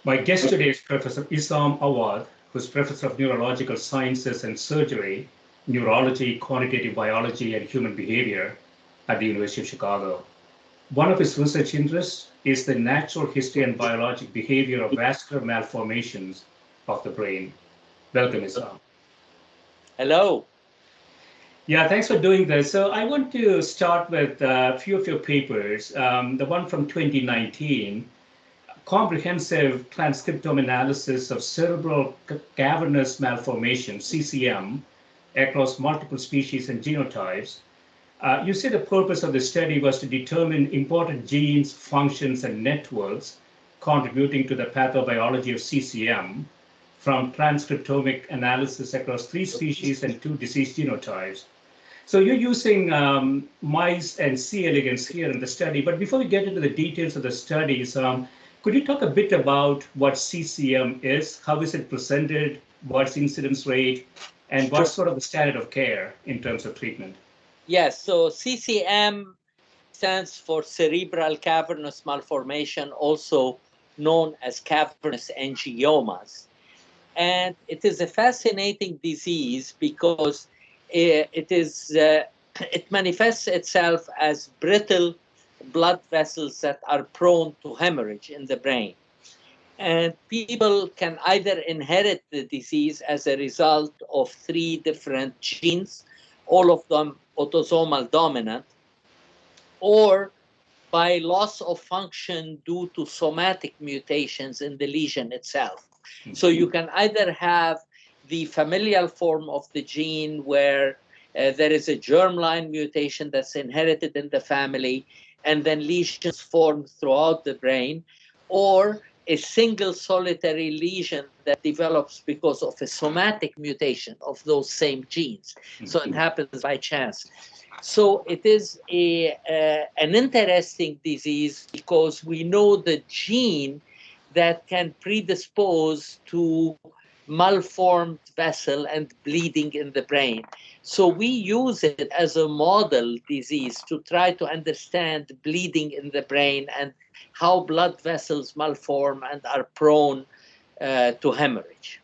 My guest today is Professor Issam Awad, who's Professor of Neurological Sciences and Surgery, Neurology, Quantitative Biology, and Human Behavior at the University of Chicago. One of his research interests is the natural history and biologic behavior of vascular malformations of the brain. Welcome, Issam. Hello. Yeah, thanks for doing this. So I want to start with a few of your papers. The one from 2019, comprehensive transcriptome analysis of cerebral cavernous malformation, CCM, across multiple species and genotypes. You said the purpose of the study was to determine important genes, functions, and networks contributing to the pathobiology of CCM from transcriptomic analysis across 3 species and 2 disease genotypes. So you're using mice and C. elegans here in the study. But before we get into the details of the studies, could you talk a bit about what CCM is? How is it presented? What's the incidence rate? And what's sort of the standard of care in terms of treatment? Yes, so CCM stands for Cerebral Cavernous Malformation, also known as cavernous angiomas. And it is a fascinating disease because it manifests itself as brittle blood vessels that are prone to hemorrhage in the brain. And people can either inherit the disease as a result of 3 different genes, all of them autosomal dominant, or by loss of function due to somatic mutations in the lesion itself. So you can either have the familial form of the gene where there is a germline mutation that's inherited in the family, and then lesions form throughout the brain, or a single solitary lesion that develops because of a somatic mutation of those same genes. So it happens by chance. So it is an interesting disease because we know the gene that can predispose to malformed vessel and bleeding in the brain. So we use it as a model disease to try to understand bleeding in the brain and how blood vessels malform and are prone to hemorrhage.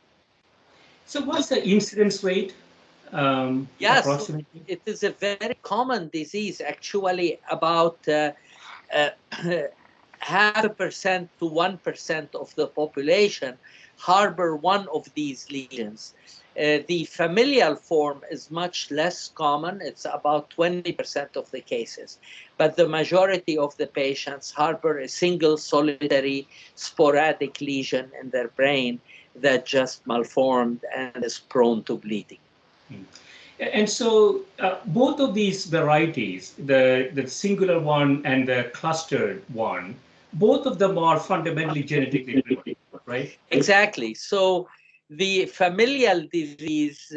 So what's the incidence rate? Yes, approximately? it is a very common disease. Actually, about 0.5% to 1% of the population harbor one of these lesions. The familial form is much less common. It's about 20% of the cases. But the majority of the patients harbor a single solitary sporadic lesion in their brain that just malformed and is prone to bleeding. And so both of these varieties, the singular one and the clustered one, both of them are fundamentally genetically driven, right? Exactly. So the familial disease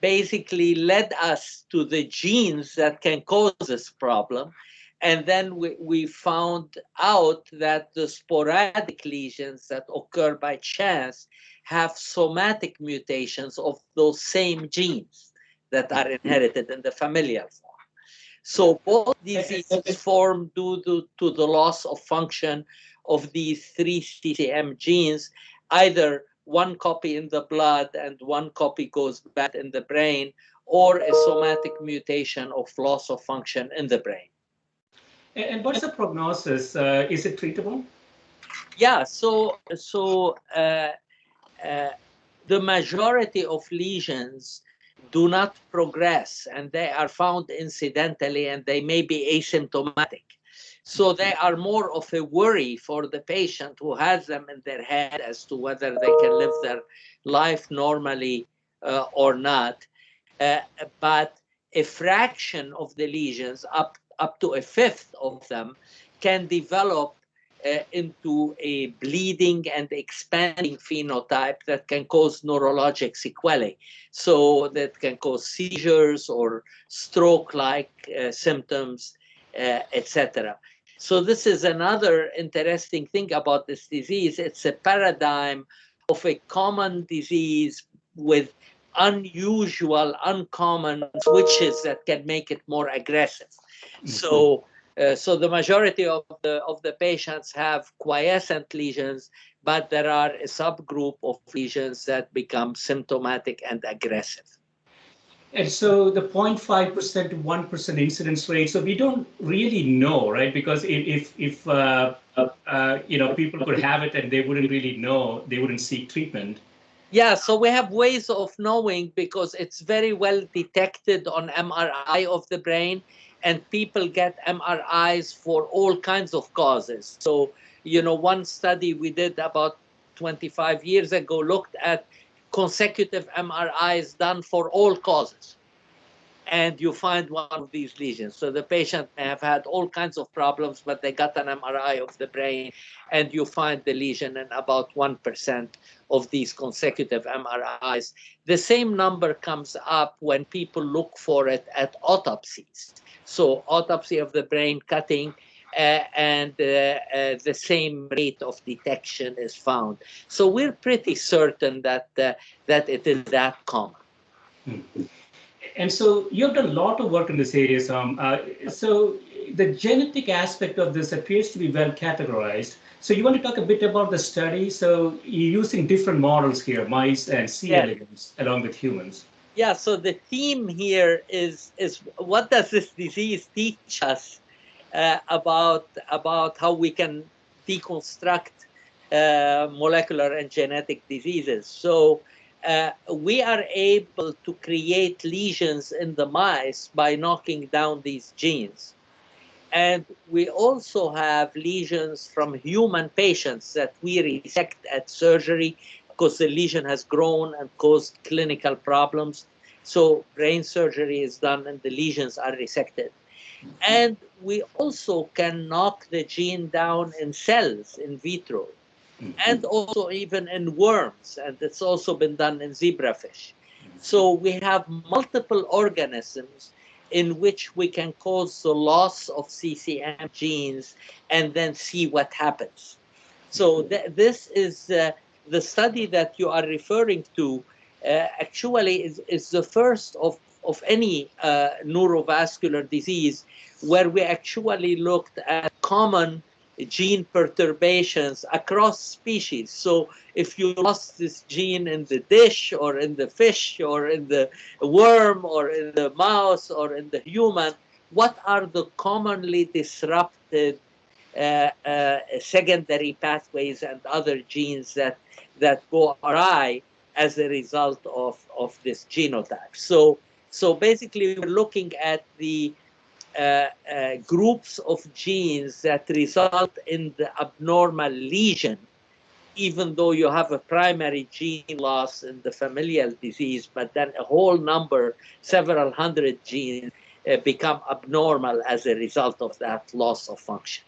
basically led us to the genes that can cause this problem. And then we found out that the sporadic lesions that occur by chance have somatic mutations of those same genes that are inherited in the familial form. So both diseases form due to the loss of function of these 3 CCM genes, either one copy in the blood and one copy goes bad in the brain, or a somatic mutation of loss of function in the brain. And what's the prognosis? Is it treatable? Yeah, the majority of lesions do not progress, and they are found incidentally, and they may be asymptomatic. So they are more of a worry for the patient who has them in their head as to whether they can live their life normally or not. But a fraction of the lesions, up to a fifth of them, can develop into a bleeding and expanding phenotype that can cause neurologic sequelae. So that can cause seizures or stroke-like symptoms, etc. So this is another interesting thing about this disease. It's a paradigm of a common disease with unusual, uncommon switches that can make it more aggressive. So So the majority of the patients have quiescent lesions, but there are a subgroup of lesions that become symptomatic and aggressive. And so the 0.5% to 1% incidence rate. So we don't really know, right? Because if people could have it and they wouldn't really know, they wouldn't seek treatment. Yeah, so we have ways of knowing because it's very well detected on MRI of the brain, and people get MRIs for all kinds of causes. So, one study we did about 25 years ago looked at consecutive MRIs done for all causes, and you find one of these lesions. So the patient may have had all kinds of problems, but they got an MRI of the brain, and you find the lesion in about 1% of these consecutive MRIs. The same number comes up when people look for it at autopsies. So autopsy of the brain, cutting, and the same rate of detection is found. So we're pretty certain that it is that common. And so you've done a lot of work in this area, Sam. So the genetic aspect of this appears to be well categorized. So you want to talk a bit about the study? So you're using different models here, mice and C. Yes. elegans, along with humans. Yeah, so the theme here is what does this disease teach us about how we can deconstruct molecular and genetic diseases. So we are able to create lesions in the mice by knocking down these genes. And we also have lesions from human patients that we resect at surgery because the lesion has grown and caused clinical problems. So brain surgery is done and the lesions are resected. And we also can knock the gene down in cells in vitro and also even in worms. And it's also been done in zebrafish. So we have multiple organisms in which we can cause the loss of CCM genes and then see what happens. So this is the study that you are referring to actually is the first of any neurovascular disease where we actually looked at common gene perturbations across species. So if you lost this gene in the dish or in the fish or in the worm or in the mouse or in the human, what are the commonly disrupted secondary pathways and other genes that go awry as a result of this genotype? So basically, we're looking at the groups of genes that result in the abnormal lesion, even though you have a primary gene loss in the familial disease, but then a whole number, several hundred genes, become abnormal as a result of that loss of function.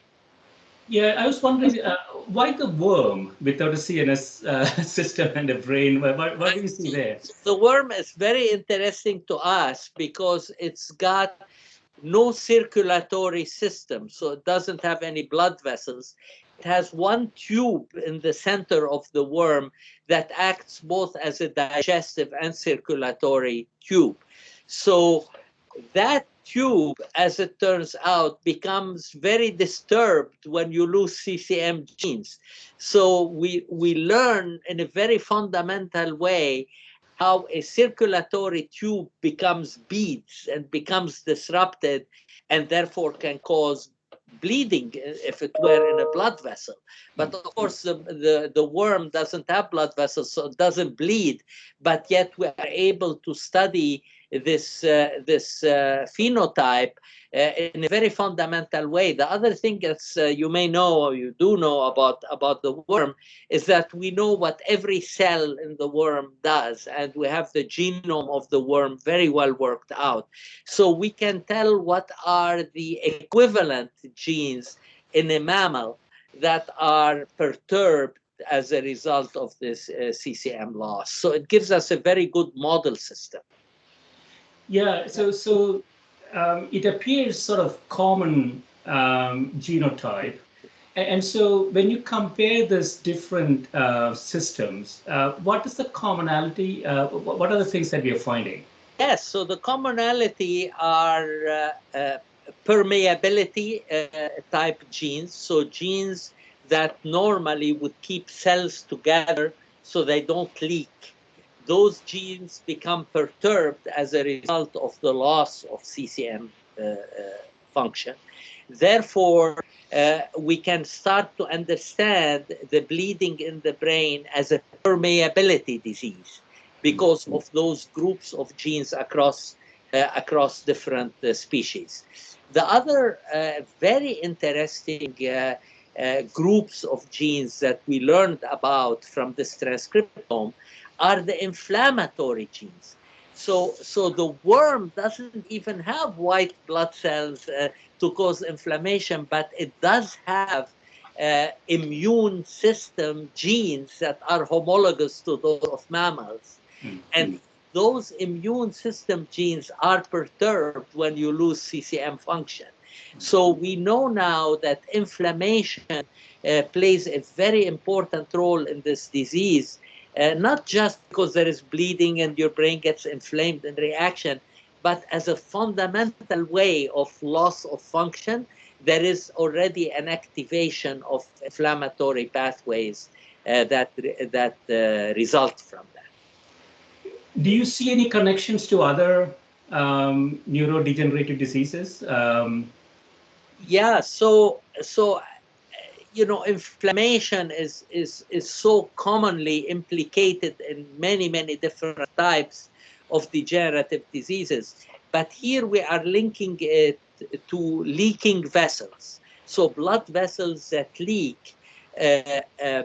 Yeah, I was wondering why the worm without a CNS system and a brain? What do you see there? The worm is very interesting to us because it's got no circulatory system, so it doesn't have any blood vessels. It has one tube in the center of the worm that acts both as a digestive and circulatory tube. So that tube, as it turns out, becomes very disturbed when you lose CCM genes. So we learn in a very fundamental way how a circulatory tube becomes beads and becomes disrupted and therefore can cause bleeding if it were in a blood vessel. But of course, the worm doesn't have blood vessels, so it doesn't bleed. But yet we are able to study this phenotype in a very fundamental way. The other thing that you may know or you do know about the worm is that we know what every cell in the worm does, and we have the genome of the worm very well worked out. So we can tell what are the equivalent genes in a mammal that are perturbed as a result of this CCM loss. So it gives us a very good model system. Yeah, so it appears sort of common genotype. And so when you compare these different systems, what is the commonality? What are the things that we are finding? Yes, so the commonality are permeability type genes, so genes that normally would keep cells together so they don't leak. Those genes become perturbed as a result of the loss of CCM function. Therefore, we can start to understand the bleeding in the brain as a permeability disease because of those groups of genes across different species. The other very interesting groups of genes that we learned about from this transcriptome are the inflammatory genes. So the worm doesn't even have white blood cells to cause inflammation, but it does have immune system genes that are homologous to those of mammals. And those immune system genes are perturbed when you lose CCM function. So we know now that inflammation plays a very important role in this disease, not just because there is bleeding and your brain gets inflamed in reaction, but as a fundamental way of loss of function, there is already an activation of inflammatory pathways that result from that. Do you see any connections to other neurodegenerative diseases? Yeah, so inflammation is so commonly implicated in many different types of degenerative diseases, but here we are linking it to leaking vessels. So blood vessels that leak uh, uh,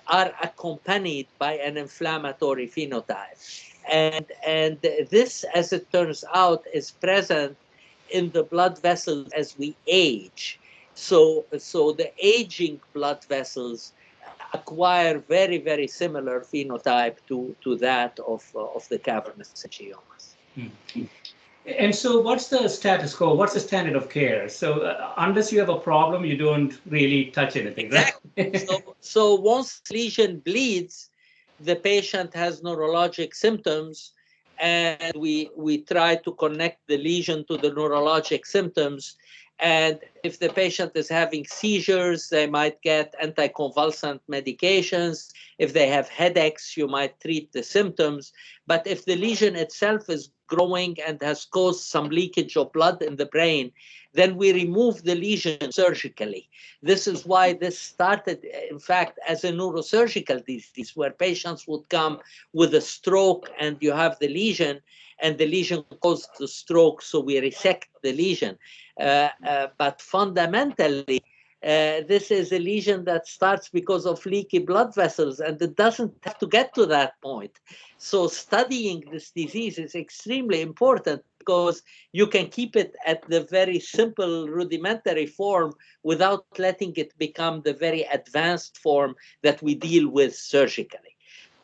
are accompanied by an inflammatory phenotype, and this, as it turns out, is present in the blood vessels as we age. So the aging blood vessels acquire very similar phenotype to that of the cavernous angiomas. And so, what's the status quo? What's the standard of care? So, unless you have a problem, you don't really touch anything, right? Exactly. So once lesion bleeds, the patient has neurologic symptoms, and we try to connect the lesion to the neurologic symptoms. And if the patient is having seizures, they might get anticonvulsant medications. If they have headaches, you might treat the symptoms. But if the lesion itself is growing and has caused some leakage of blood in the brain, then we remove the lesion surgically. This is why this started, in fact, as a neurosurgical disease, where patients would come with a stroke and you have the lesion, and the lesion caused the stroke, so we resect the lesion. But fundamentally, this is a lesion that starts because of leaky blood vessels, and it doesn't have to get to that point. So studying this disease is extremely important because you can keep it at the very simple rudimentary form without letting it become the very advanced form that we deal with surgically.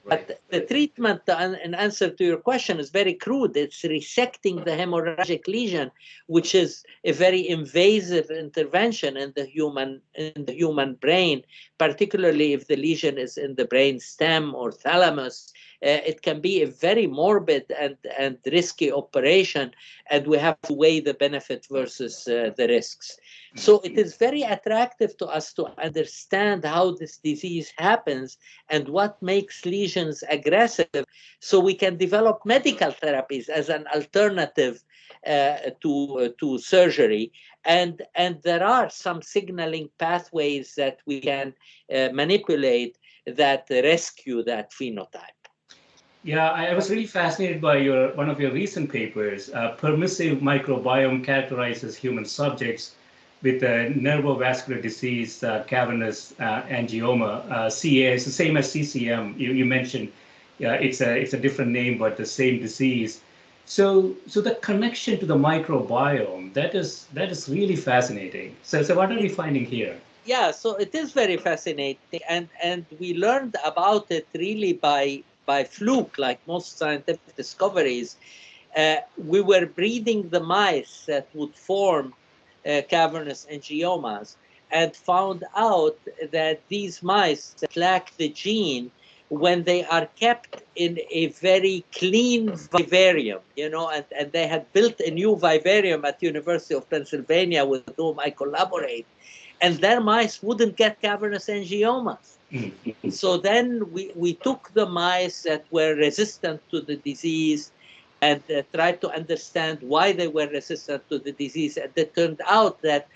But the treatment, in answer to your question, is very crude. It's resecting the hemorrhagic lesion, which is a very invasive intervention in the human brain, particularly if the lesion is in the brain stem or thalamus. It can be a very morbid and risky operation, and we have to weigh the benefit versus the risks. So it is very attractive to us to understand how this disease happens and what makes lesions aggressive, so we can develop medical therapies as an alternative to surgery. And there are some signaling pathways that we can manipulate that rescue that phenotype. Yeah, I was really fascinated by one of your recent papers. Permissive microbiome characterizes human subjects with a neurovascular disease, cavernous angioma. CA is the same as CCM. You mentioned, yeah, it's a different name, but the same disease. So the connection to the microbiome, that is really fascinating. So what are we finding here? Yeah, so it is very fascinating, and we learned about it really by fluke, like most scientific discoveries. We were breeding the mice that would form cavernous angiomas, and found out that these mice that lack the gene when they are kept in a very clean vivarium, you know, and they had built a new vivarium at University of Pennsylvania with whom I collaborate, and their mice wouldn't get cavernous angiomas. So then we took the mice that were resistant to the disease and tried to understand why they were resistant to the disease. And it turned out that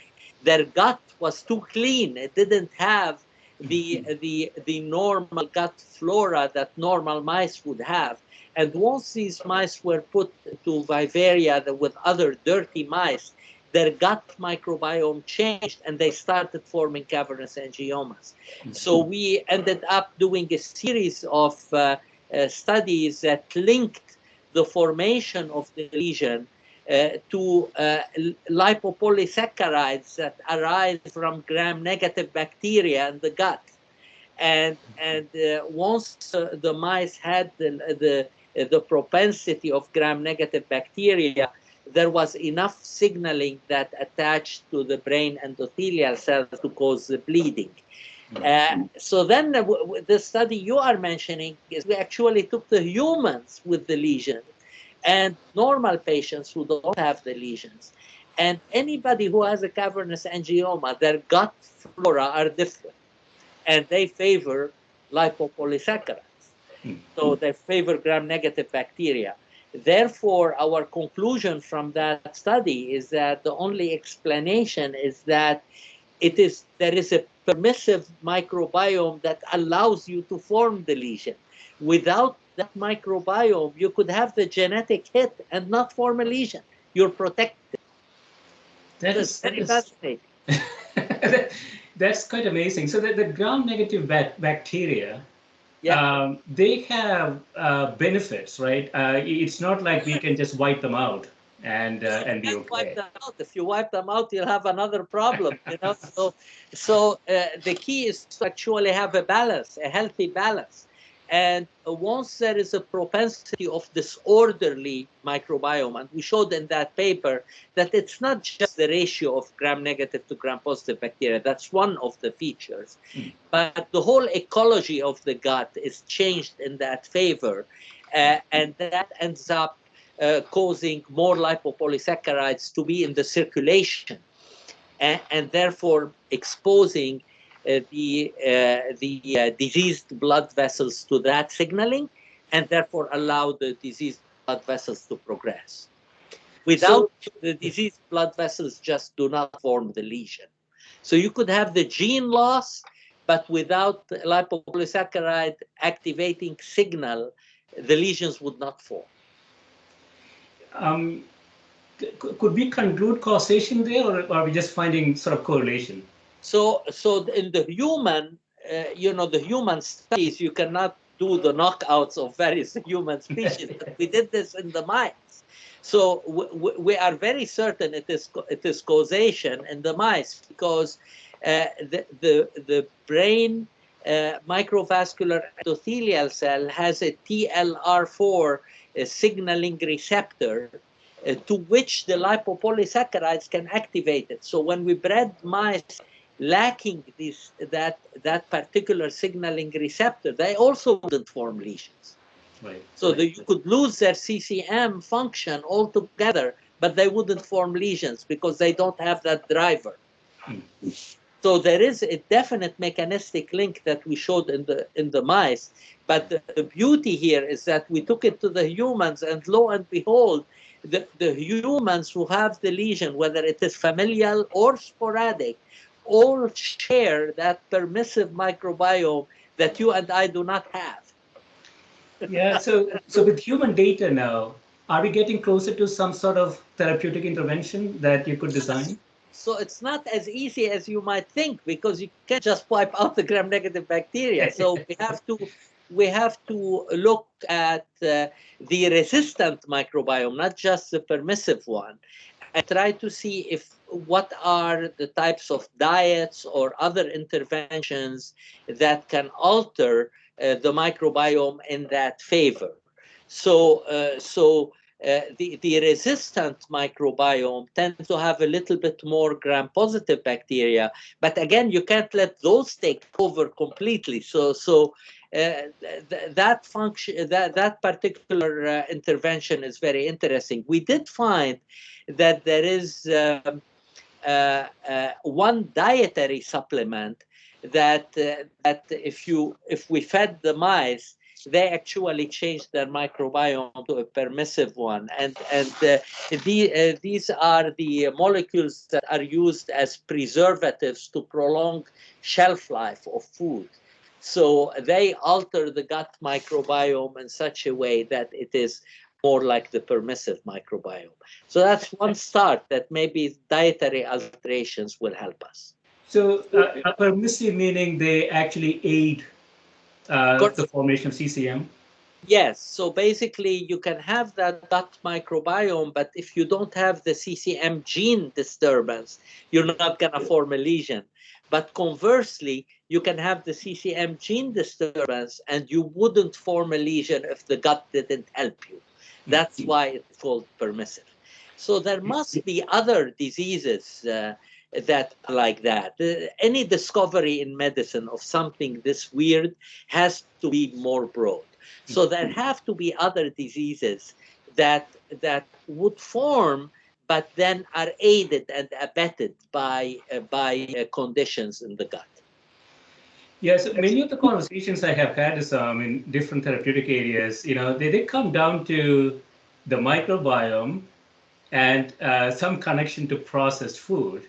their gut was too clean. It didn't have the normal gut flora that normal mice would have. And once these mice were put to vivaria with other dirty mice, their gut microbiome changed and they started forming cavernous angiomas. So we ended up doing a series of studies that linked the formation of the lesion to lipopolysaccharides that arise from gram-negative bacteria in the gut. And once the mice had the propensity of gram-negative bacteria, there was enough signaling that attached to the brain endothelial cells to cause the bleeding. So then the study you are mentioning is we actually took the humans with the lesion and normal patients who don't have the lesions. And anybody who has a cavernous angioma, their gut flora are different and they favor lipopolysaccharides. So they favor gram-negative bacteria. Therefore, our conclusion from that study is that the only explanation is that there is a permissive microbiome that allows you to form the lesion. Without that microbiome, you could have the genetic hit and not form a lesion. You're protected. That's very fascinating. That's quite amazing. So the gram-negative bacteria, Yeah. they have benefits, right? It's not like we can just wipe them out and be Can't wipe okay. them out. If you wipe them out, you'll have another problem. You know, so the key is to actually have a balance, a healthy balance. And once there is a propensity of disorderly microbiome, and we showed in that paper that it's not just the ratio of gram-negative to gram-positive bacteria. That's one of the features, but the whole ecology of the gut is changed in that favor, and that ends up causing more lipopolysaccharides to be in the circulation, and therefore exposing the diseased blood vessels to that signaling, and therefore allow the diseased blood vessels to progress. Without So the diseased blood vessels, just do not form the lesion. So you could have the gene loss, but without the lipopolysaccharide activating signal, the lesions would not form. um, could we conclude causation there, or are we just finding sort of correlation? So in the human, the human studies, you cannot do the knockouts of various human species. But we did this in the mice. So we are very certain it is causation in the mice because the brain microvascular endothelial cell has a TLR4 signaling receptor to which the lipopolysaccharides can activate it. So when we bred mice lacking that particular signaling receptor, they also wouldn't form lesions. Right. So that you could lose their CCM function altogether, but they wouldn't form lesions because they don't have that driver. So there is a definite mechanistic link that we showed in the mice, but the beauty here is that we took it to the humans, and lo and behold, the humans who have the lesion, whether it is familial or sporadic, all share that permissive microbiome that you and I do not have. Yeah. So with human data now, are we getting closer to some sort of therapeutic intervention that you could design? So it's not as easy as you might think because you can't just wipe out the gram-negative bacteria. So we have to look at the resistant microbiome, not just the permissive one, and try to see if what are the types of diets or other interventions that can alter the microbiome in that favor. So the resistant microbiome tends to have a little bit more gram-positive bacteria, but again, you can't let those take over completely. That function, that particular intervention is very interesting. We did find that there is one dietary supplement that if we fed the mice, they actually changed their microbiome to a permissive one, and these are the molecules that are used as preservatives to prolong shelf life of food. So they alter the gut microbiome in such a way that it is more like the permissive microbiome. So that's one start, that maybe dietary alterations will help us. So permissive meaning they actually aid the formation of CCM? Yes, so basically you can have that gut microbiome, but if you don't have the CCM gene disturbance, you're not going to form a lesion. But conversely, you can have the CCM gene disturbance and you wouldn't form a lesion if the gut didn't help you. That's why it's called permissive. So there must be other diseases that are like that. Any discovery in medicine of something this weird has to be more broad. So there have to be other diseases that would form, but then are aided and abetted by conditions in the gut. Yes, many of the conversations I have had is in different therapeutic areas, they come down to the microbiome and some connection to processed food.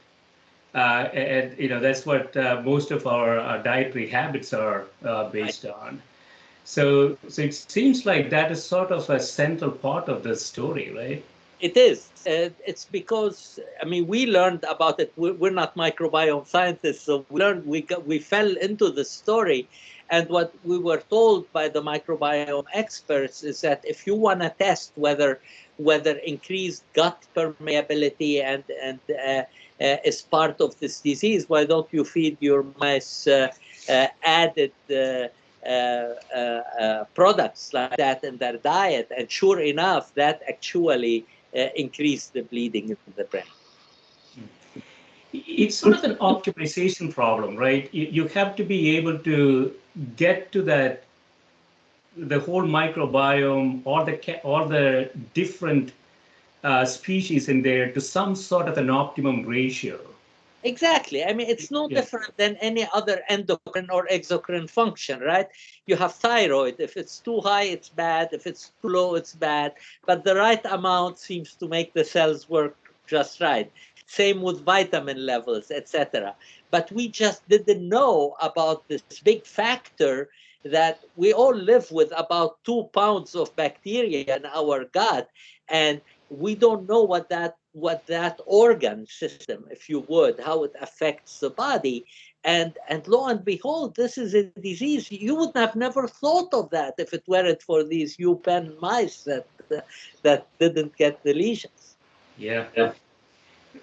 And that's what most of our dietary habits are based on. So it seems like that is sort of a central part of the story, right? It is. It's because, I mean, we learned about it. We're not microbiome scientists, so we fell into the story. And what we were told by the microbiome experts is that if you want to test whether increased gut permeability is part of this disease, why don't you feed your mice added products like that in their diet? And sure enough, that actually increase the bleeding in the brain. It's sort of an optimization problem, right? You have to be able to get to the whole microbiome, all the different species in there to some sort of an optimum ratio. Exactly. I mean, it's no different than any other endocrine or exocrine function, right? You have thyroid. If it's too high, it's bad. If it's too low, it's bad. But the right amount seems to make the cells work just right. Same with vitamin levels, etc. But we just didn't know about this big factor that we all live with about 2 pounds of bacteria in our gut, and we don't know what that organ system, if you would, how it affects the body. And lo and behold, this is a disease. You would have never thought of that if it weren't for these Eapen mice that didn't get the lesions. Yeah.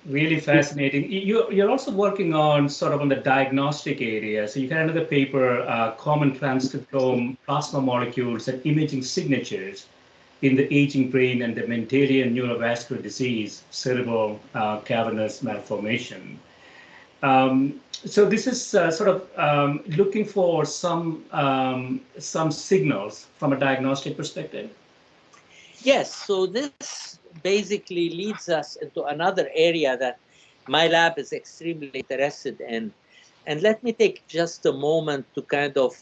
Really fascinating. You're also working on sort of on the diagnostic area. So you had another paper, common transcriptome plasma molecules and imaging signatures in the aging brain and the Mendelian neurovascular disease, cerebral cavernous malformation. So this is sort of looking for some signals from a diagnostic perspective. Yes, so this basically leads us into another area that my lab is extremely interested in. And let me take just a moment to kind of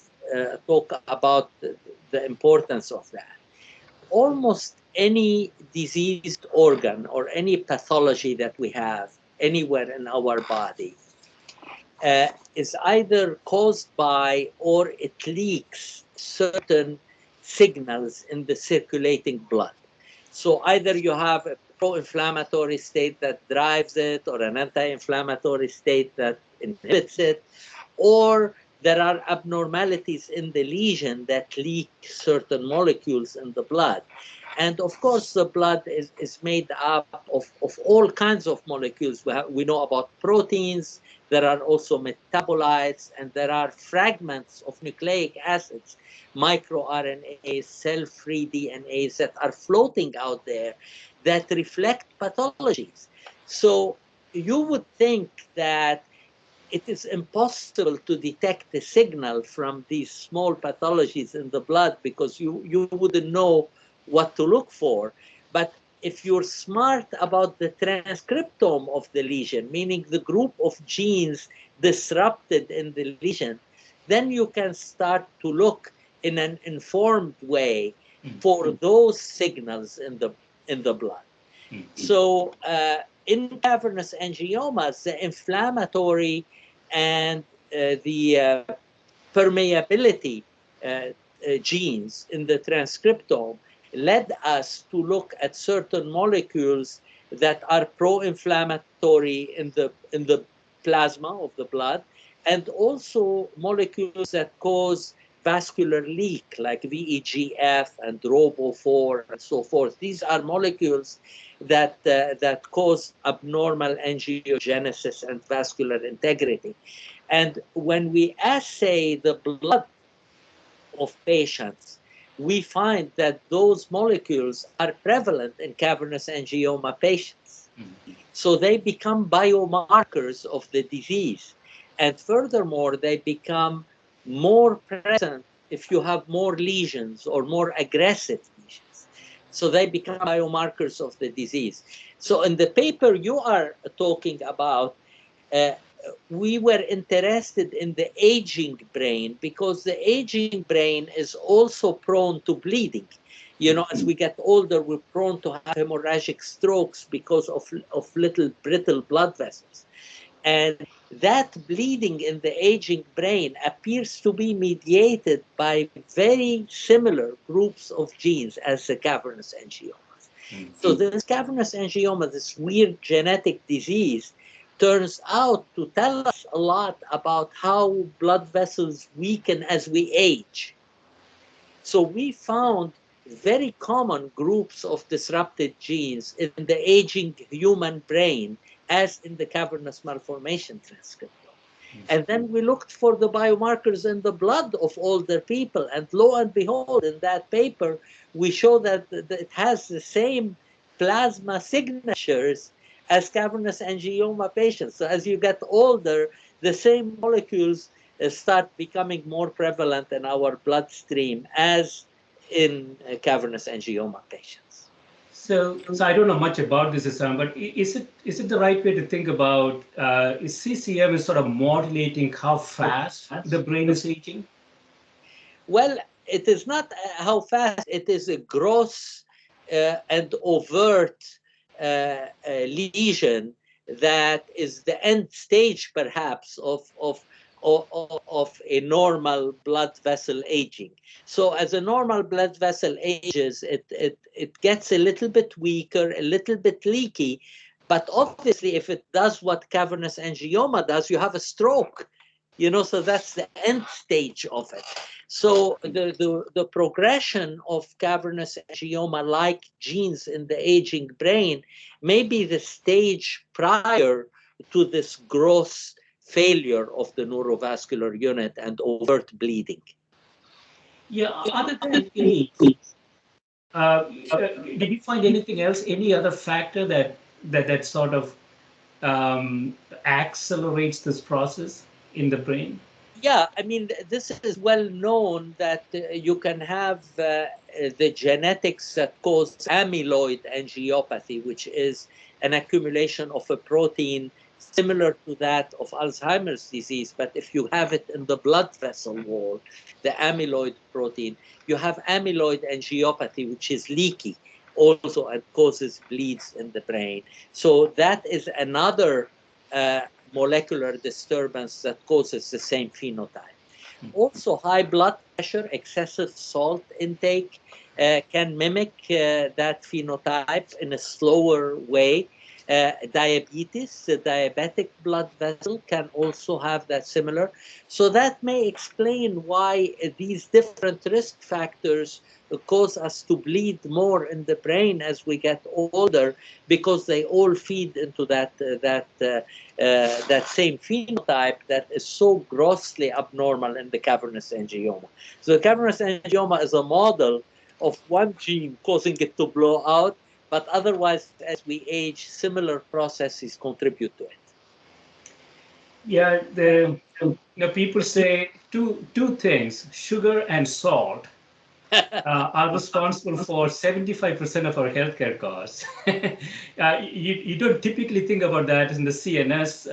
talk about the importance of that. Almost any diseased organ or any pathology that we have anywhere in our body is either caused by or it leaks certain signals in the circulating blood. So either you have a pro-inflammatory state that drives it, or an anti-inflammatory state that inhibits it, or there are abnormalities in the lesion that leak certain molecules in the blood. And of course, the blood is made up of all kinds of molecules. We know about proteins, there are also metabolites, and there are fragments of nucleic acids, microRNAs, cell-free DNAs that are floating out there that reflect pathologies. So you would think that it is impossible to detect a signal from these small pathologies in the blood because you wouldn't know what to look for. But if you're smart about the transcriptome of the lesion, meaning the group of genes disrupted in the lesion, then you can start to look in an informed way for those signals in the blood. So in cavernous angiomas, the inflammatory and the permeability genes in the transcriptome led us to look at certain molecules that are pro-inflammatory in the plasma of the blood, and also molecules that cause vascular leak like VEGF and ROBO4 and so forth. These are molecules that cause abnormal angiogenesis and vascular integrity. And when we assay the blood of patients, we find that those molecules are prevalent in cavernous angioma patients. So they become biomarkers of the disease. And furthermore, they become more present if you have more lesions or more aggressive lesions. So they become biomarkers of the disease. So in the paper you are talking about, uh, we were interested in the aging brain because the aging brain is also prone to bleeding. You know, as we get older, we're prone to have hemorrhagic strokes because of little brittle blood vessels. And that bleeding in the aging brain appears to be mediated by very similar groups of genes as the cavernous angiomas. So this cavernous angioma, this weird genetic disease, turns out to tell us a lot about how blood vessels weaken as we age. So we found very common groups of disrupted genes in the aging human brain as in the cavernous malformation transcriptome. And then we looked for the biomarkers in the blood of older people. And lo and behold, in that paper, we show that it has the same plasma signatures as cavernous angioma patients. So as you get older, the same molecules start becoming more prevalent in our bloodstream as in cavernous angioma patients. So I don't know much about this, Issam, but is it the right way to think about is CCM is sort of modulating how fast the brain is aging? Well, it is not how fast, it is a gross and overt lesion that is the end stage, perhaps, of a normal blood vessel aging. So, as a normal blood vessel ages, it gets a little bit weaker, a little bit leaky. But obviously, if it does what cavernous angioma does, you have a stroke. You know, so that's the end stage of it. So the progression of cavernous angioma, like genes in the aging brain, may be the stage prior to this gross failure of the neurovascular unit and overt bleeding. Yeah, other than age, did you find anything else, any other factor that sort of accelerates this process in the brain? Yeah, I mean, this is well known that you can have the genetics that cause amyloid angiopathy, which is an accumulation of a protein similar to that of Alzheimer's disease. But if you have it in the blood vessel wall, the amyloid protein, you have amyloid angiopathy, which is leaky also and causes bleeds in the brain. So that is another molecular disturbance that causes the same phenotype. Also, high blood pressure, excessive salt intake can mimic that phenotype in a slower way. Diabetes, the diabetic blood vessel can also have that similar. So that may explain why these different risk factors cause us to bleed more in the brain as we get older, because they all feed into that same phenotype that is so grossly abnormal in the cavernous angioma. So the cavernous angioma is a model of one gene causing it to blow out, but otherwise, as we age, similar processes contribute to it. Yeah, people say two things: sugar and salt are responsible for 75% of our healthcare costs. You don't typically think about that in the CNS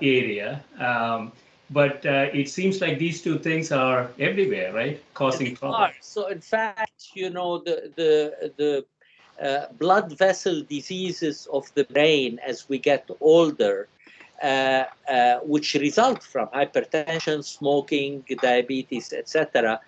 area, but it seems like these two things are everywhere, right? Causing They trouble. are. So, in fact, the blood vessel diseases of the brain as we get older, which result from hypertension, smoking, diabetes, etc.,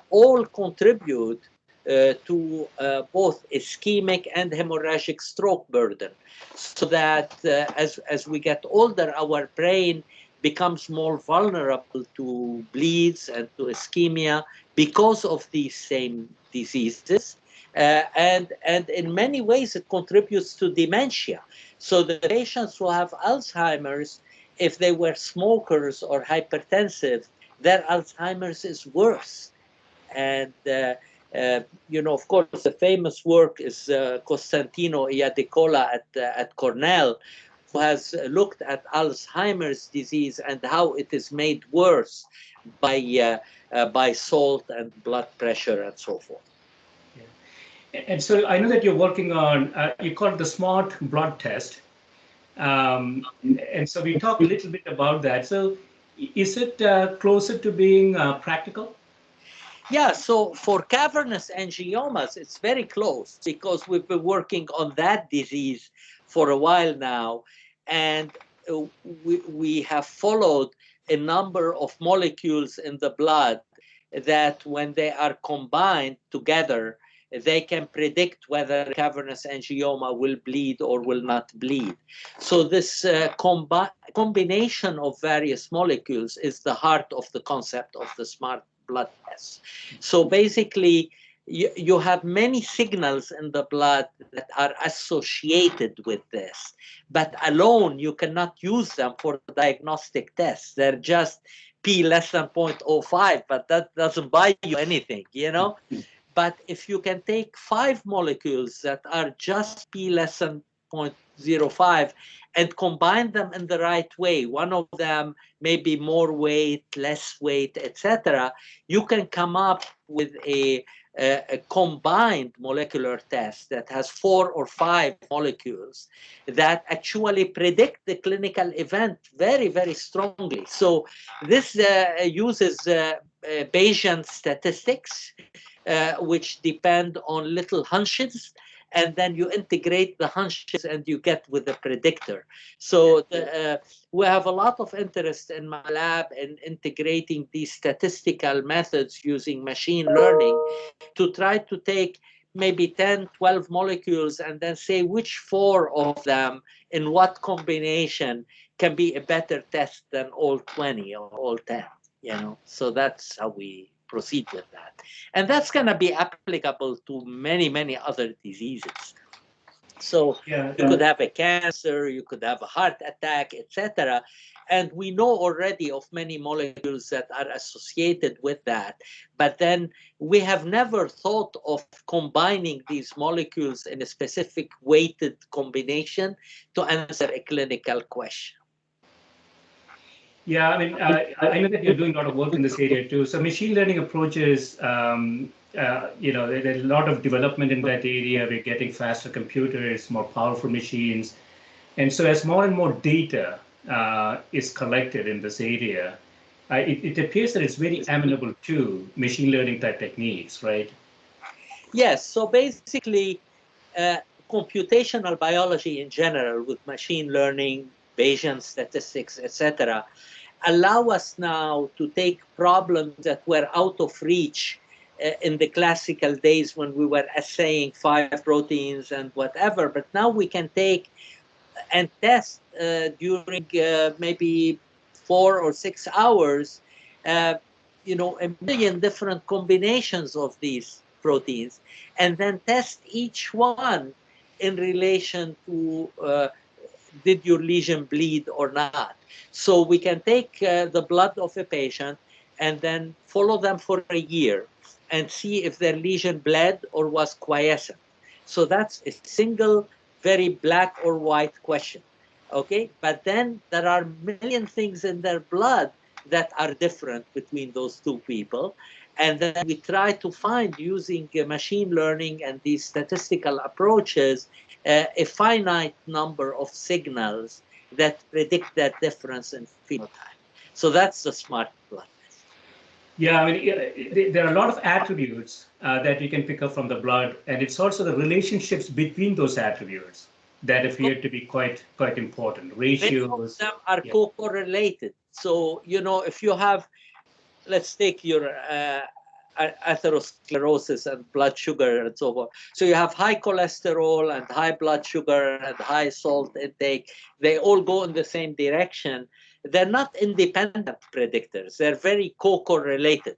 all contribute to both ischemic and hemorrhagic stroke burden. So that as we get older, our brain becomes more vulnerable to bleeds and to ischemia because of these same diseases. And in many ways, it contributes to dementia. So the patients who have Alzheimer's, if they were smokers or hypertensive, their Alzheimer's is worse. And of course, the famous work is Costantino Iadicola at Cornell, who has looked at Alzheimer's disease and how it is made worse by salt and blood pressure and so forth. And so I know that you're working on, you call it the smart blood test. And so we talk a little bit about that. So is it closer to being practical? Yeah, so for cavernous angiomas, it's very close because we've been working on that disease for a while now. And we have followed a number of molecules in the blood that, when they are combined together, they can predict whether cavernous angioma will bleed or will not bleed. So this combination of various molecules is the heart of the concept of the smart blood test. So basically, you have many signals in the blood that are associated with this, but alone you cannot use them for diagnostic tests. They're just P less than 0.05, but that doesn't buy you anything. But if you can take 5 molecules that are just P less than 0.05 and combine them in the right way, one of them maybe more weight, less weight, etc., you can come up with a combined molecular test that has 4 or 5 molecules that actually predict the clinical event very, very strongly. So this uses Bayesian statistics, which depend on little hunches, and then you integrate the hunches and you get with the predictor. So we have a lot of interest in my lab in integrating these statistical methods using machine learning to try to take maybe 10, 12 molecules and then say which 4 of them in what combination can be a better test than all 20 or all 10. So that's how we proceed with that. And that's going to be applicable to many, many other diseases. So Yeah. you could have a cancer, you could have a heart attack, etc. And we know already of many molecules that are associated with that. But then we have never thought of combining these molecules in a specific weighted combination to answer a clinical question. Yeah, I mean, I know that you're doing a lot of work in this area too. So machine learning approaches, there's a lot of development in that area. We're getting faster computers, more powerful machines. And so as more and more data is collected in this area, it appears that it's very amenable to machine learning type techniques, right? Yes, so basically, uh, computational biology in general, with machine learning, Bayesian statistics, etc., allow us now to take problems that were out of reach in the classical days when we were assaying 5 proteins and whatever. But now we can take and test during maybe 4 or 6 hours, uh, a million different combinations of these proteins, and then test each one in relation to did your lesion bleed or not. So we can take the blood of a patient and then follow them for a year and see if their lesion bled or was quiescent. So that's a single, very black or white question. Okay, but then there are million things in their blood that are different between those two people. And then we try to find, using machine learning and these statistical approaches, a finite number of signals that predict that difference in phenotype. So that's the smart blood test. Yeah, I mean, there are a lot of attributes that you can pick up from the blood, and it's also the relationships between those attributes that appear to be quite important. Many of Ratios. them are Yeah. co-correlated. So, if you have, let's take your atherosclerosis and blood sugar and so forth. So you have high cholesterol and high blood sugar and high salt intake. They all go in the same direction. They're not independent predictors. They're very co-correlated.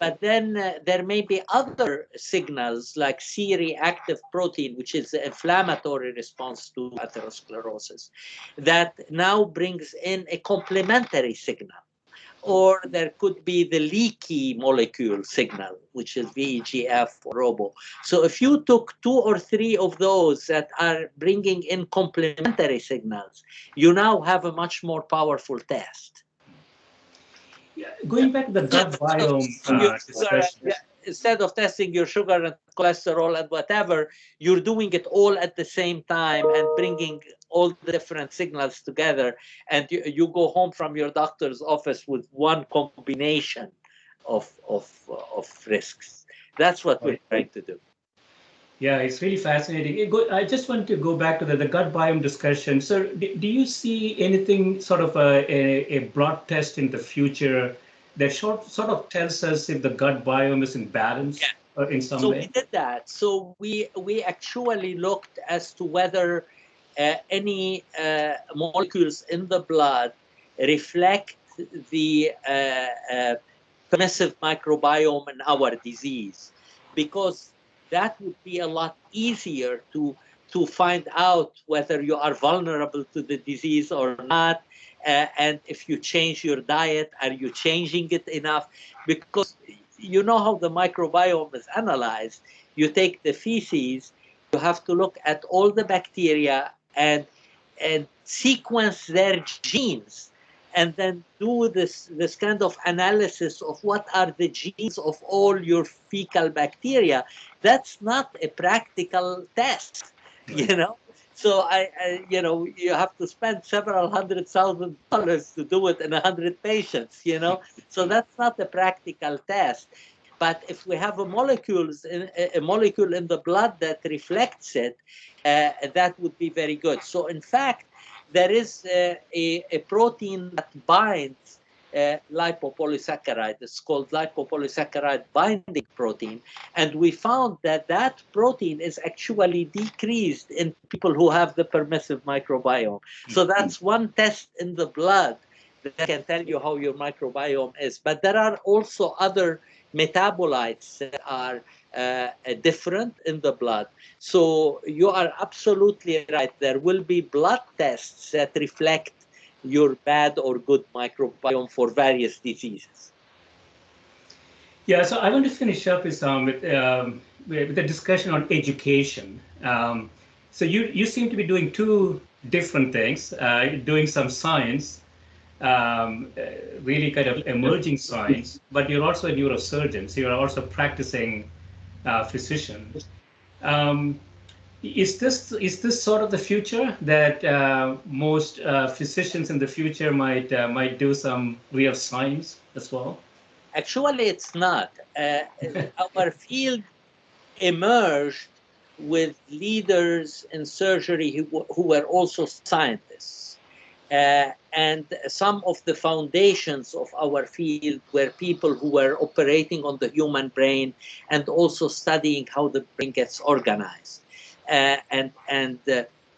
But then there may be other signals like C-reactive protein, which is the inflammatory response to atherosclerosis, that now brings in a complementary signal. Or there could be the leaky molecule signal, which is VEGF or ROBO. So if you took 2 or 3 of those that are bringing in complementary signals, you now have a much more powerful test. Yeah. Going back to the gut biome discussion. Instead of testing your sugar and cholesterol and whatever, you're doing it all at the same time and bringing all the different signals together. And you go home from your doctor's office with one combination of risks. That's what we're trying to do. Yeah, it's really fascinating. I just want to go back to the gut biome discussion. So, do you see anything sort of a blood test in the future that sort of tells us if the gut biome is in balance in some So we way? did that. So we actually looked as to whether any molecules in the blood reflect the permissive microbiome in our disease, because that would be a lot easier to find out whether you are vulnerable to the disease or not. And if you change your diet, are you changing it enough? Because you know how the microbiome is analyzed. You take the feces, you have to look at all the bacteria and sequence their genes, and then do this kind of analysis of what are the genes of all your fecal bacteria. That's not a practical test, you know. So you have to spend several $100,000 to do it in 100 patients, you know. So that's not a practical test. But if we have a molecule in the blood that reflects it, that would be very good. So in fact, there is a protein that binds lipopolysaccharide. It's called lipopolysaccharide binding protein. And we found that that protein is actually decreased in people who have the permissive microbiome. So that's one test in the blood that can tell you how your microbiome is. But there are also other metabolites that are different in the blood. So you are absolutely right. There will be blood tests that reflect your bad or good microbiome for various diseases. Yeah, so I want to finish up with the discussion on education. So you seem to be doing two different things, doing some science, really kind of emerging science, but you're also a neurosurgeon, so you're also practicing physician. Um, is this sort of the future that most physicians in the future might do some real science as well? Actually, it's not. Our field emerged with leaders in surgery who were also scientists. And some of the foundations of our field were people who were operating on the human brain and also studying how the brain gets organized. And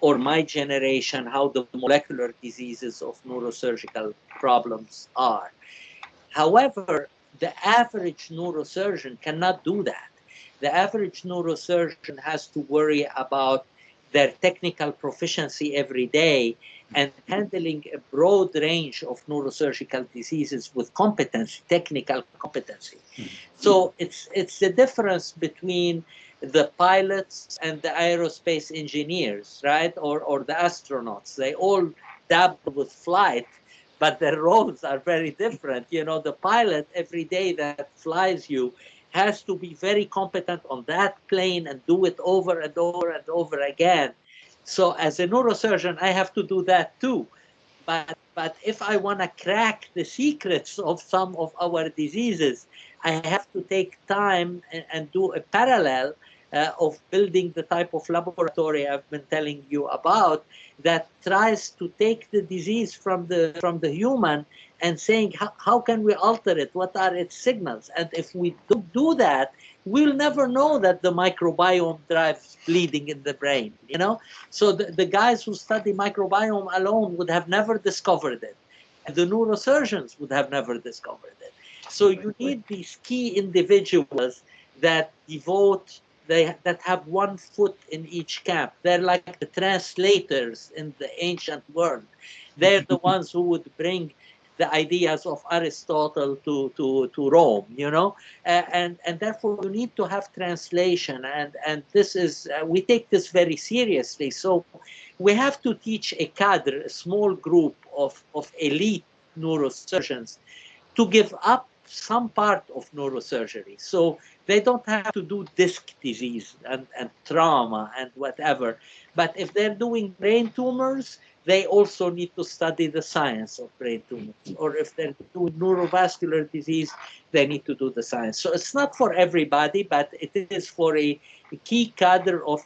or my generation, how the molecular diseases of neurosurgical problems are. However, the average neurosurgeon cannot do that. The average neurosurgeon has to worry about their technical proficiency every day and handling a broad range of neurosurgical diseases with competency, technical competency. So it's the difference between the pilots and the aerospace engineers, right? Or the astronauts. They all dabble with flight, but their roles are very different. You know, the pilot every day that flies you has to be very competent on that plane and do it over and over and over again. So as a neurosurgeon, I have to do that too. But if I want to crack the secrets of some of our diseases, I have to take time and do a parallel of building the type of laboratory I've been telling you about that tries to take the disease from the human and saying how can we alter it, what are its signals, and if we don't do that, we'll never know that the microbiome drives bleeding in the brain, you know. So the guys who study microbiome alone would have never discovered it, and the neurosurgeons would have never discovered it. So you need these key individuals that that have one foot in each camp. They're like the translators in the ancient world. They're the ones who would bring the ideas of Aristotle to Rome, you know, and therefore you need to have translation, and this is we take this very seriously. So we have to teach a cadre, a small group of elite neurosurgeons to give up some part of neurosurgery. So they don't have to do disc disease and trauma and whatever. But if they're doing brain tumors, they also need to study the science of brain tumors. Or if they're doing neurovascular disease, they need to do the science. So it's not for everybody, but it is for a key cadre of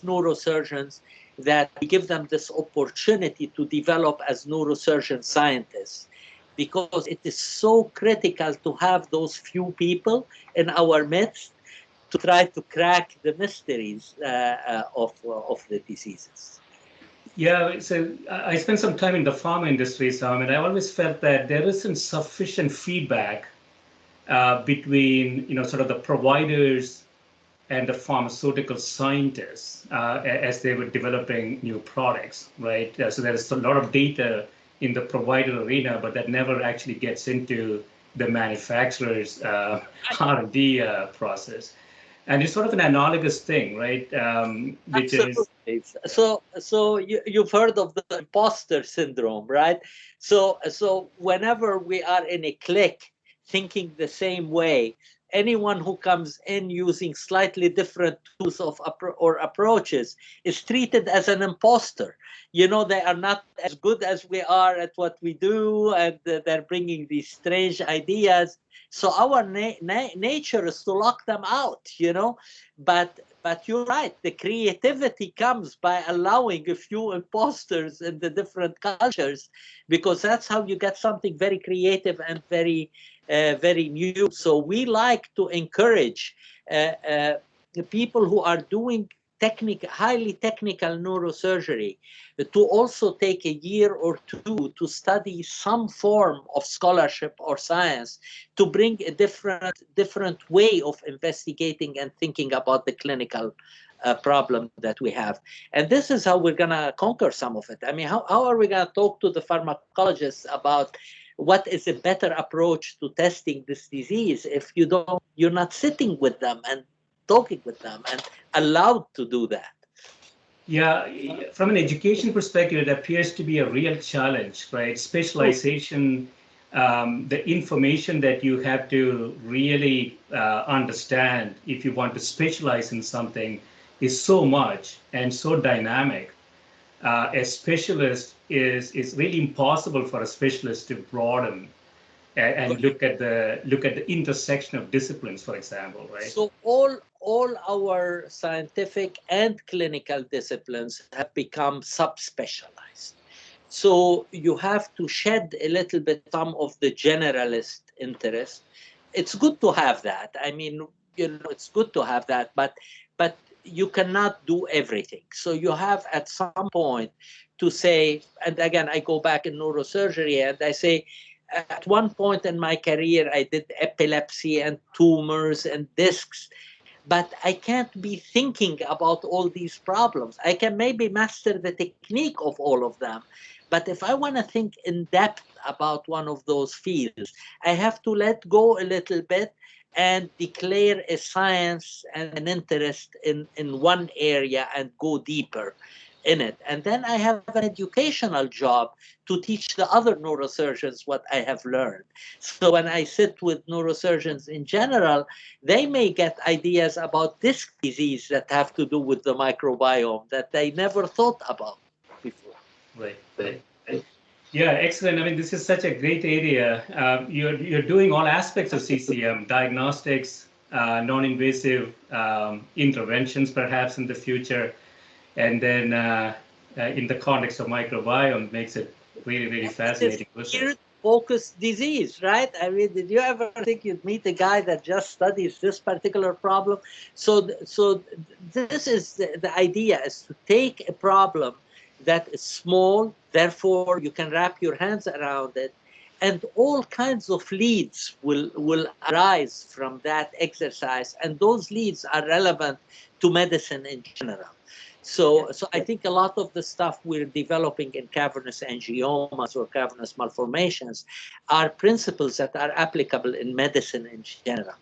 neurosurgeons that we give them this opportunity to develop as neurosurgeon scientists, because it is so critical to have those few people in our midst to try to crack the mysteries of the diseases. Yeah, so I spent some time in the pharma industry, Sam, and I always felt that there isn't sufficient feedback between, sort of the providers and the pharmaceutical scientists as they were developing new products, right? So there's a lot of data in the provider arena, but that never actually gets into the manufacturer's R&D process. And it's sort of an analogous thing, right? Which is, Absolutely. So you've heard of the imposter syndrome, right? So whenever we are in a clique thinking the same way, anyone who comes in using slightly different tools or approaches is treated as an imposter. You know, they are not as good as we are at what we do, and they're bringing these strange ideas. So our nature is to lock them out, you know. But you're right. The creativity comes by allowing a few imposters in the different cultures, because that's how you get something very creative and very new. So we like to encourage the people who are doing highly technical neurosurgery to also take a year or two to study some form of scholarship or science to bring a different way of investigating and thinking about the clinical problem that we have. And this is how we're going to conquer some of it. I mean, how are we going to talk to the pharmacologists about what is a better approach to testing this disease if you're not sitting with them and talking with them and allowed to do that? yeah, from an education perspective, it appears to be a real challenge, right? Specialization, the information that you have to really understand if you want to specialize in something is so much and so dynamic. A specialist is really impossible for a specialist to broaden and look at the intersection of disciplines, for example, right? So all our scientific and clinical disciplines have become subspecialized. So you have to shed a little bit some of the generalist interest. It's good to have that. I mean, you know, it's good to have that, but you cannot do everything. So you have at some point to say, and again, I go back in neurosurgery and I say, at one point in my career, I did epilepsy and tumors and discs, but I can't be thinking about all these problems. I can maybe master the technique of all of them. But if I want to think in depth about one of those fields, I have to let go a little bit and declare a science and an interest in one area and go deeper in it. And then I have an educational job to teach the other neurosurgeons what I have learned. So when I sit with neurosurgeons in general, they may get ideas about disc disease that have to do with the microbiome that they never thought about before. Right, right. Yeah, excellent. I mean, this is such a great area. You're doing all aspects of CCM, diagnostics, non-invasive interventions, perhaps in the future, and then in the context of microbiome, makes it really, really This fascinating research. weird focused disease, right? I mean, did you ever think you'd meet a guy that just studies this particular problem? So this is the idea: is to take a problem that is small, therefore you can wrap your hands around it, and all kinds of leads will arise from that exercise, and those leads are relevant to medicine in general. So I think a lot of the stuff we're developing in cavernous angiomas or cavernous malformations are principles that are applicable in medicine in general.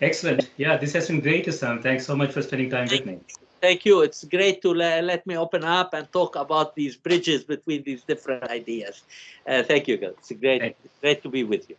Excellent. Yeah, this has been great, Issam. Thanks so much for spending time with me. Thank you. It's great to let me open up and talk about these bridges between these different ideas. Thank you, Gil. It's great to be with you.